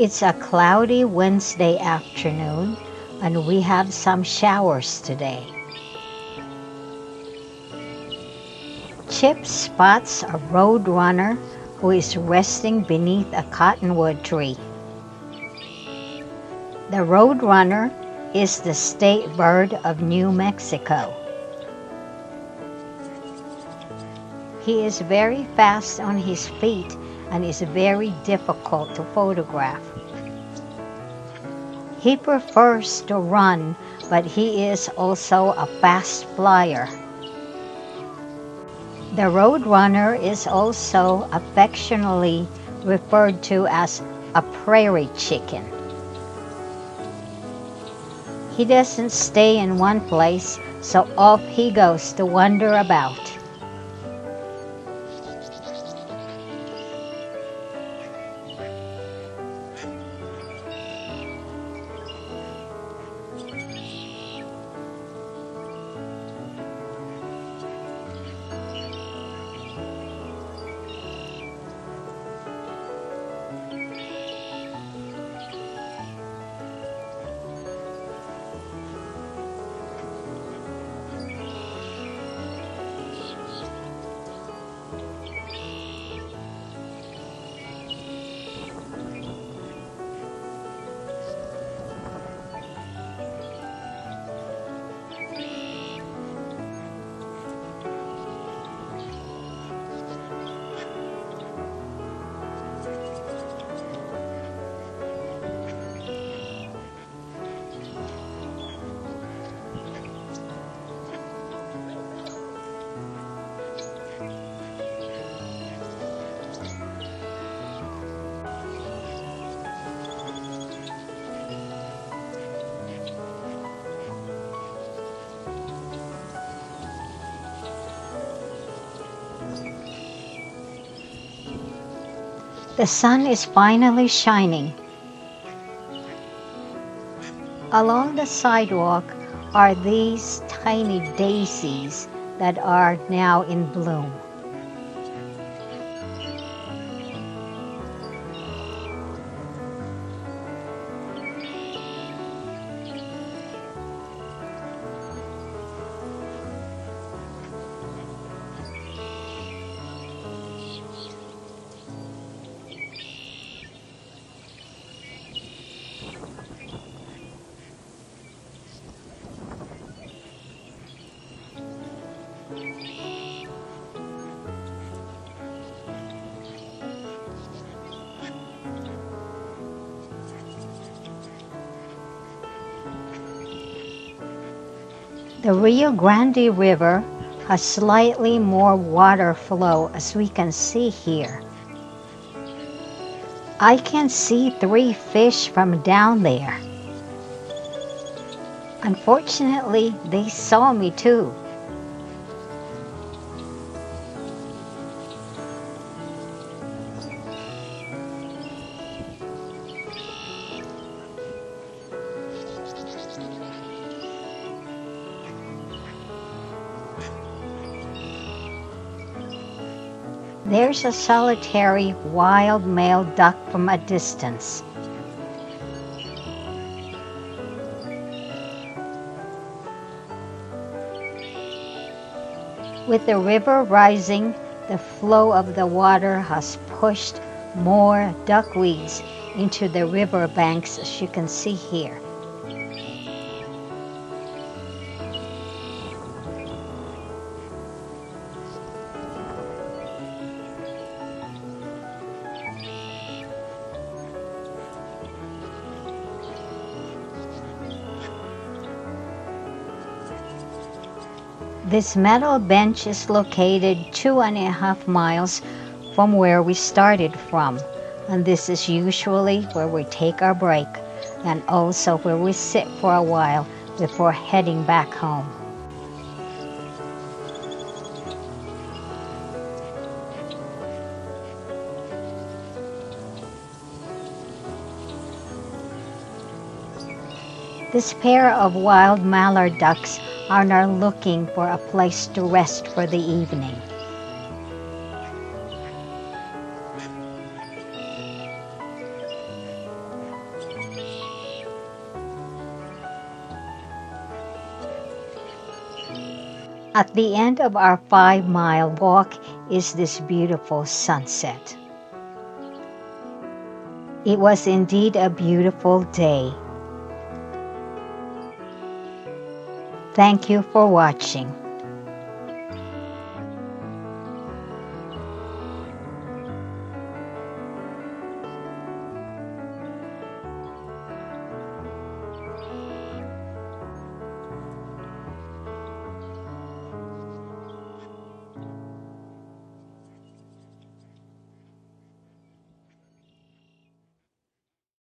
It's a cloudy Wednesday afternoon, and we have some showers today. Chip spots a roadrunner who is resting beneath a cottonwood tree. The roadrunner is the state bird of New Mexico. He is very fast on his feet and is very difficult to photograph. He prefers to run, but he is also a fast flyer. The roadrunner is also affectionately referred to as a prairie chicken. He doesn't stay in one place, so off he goes to wander about. The sun is finally shining. Along the sidewalk are these tiny daisies that are now in bloom. The Rio Grande River has slightly more water flow, as we can see here. I can see 3 fish from down there. Unfortunately, they saw me too. There's a solitary wild male duck from a distance. With the river rising, the flow of the water has pushed more duckweeds into the river banks, as you can see here. This metal bench is located 2.5 miles from where we started from, and this is usually where we take our break and also where we sit for a while before heading back home. This pair of wild mallard ducks are now looking for a place to rest for the evening. At the end of our 5-mile walk is this beautiful sunset. It was indeed a beautiful day. Thank you for watching.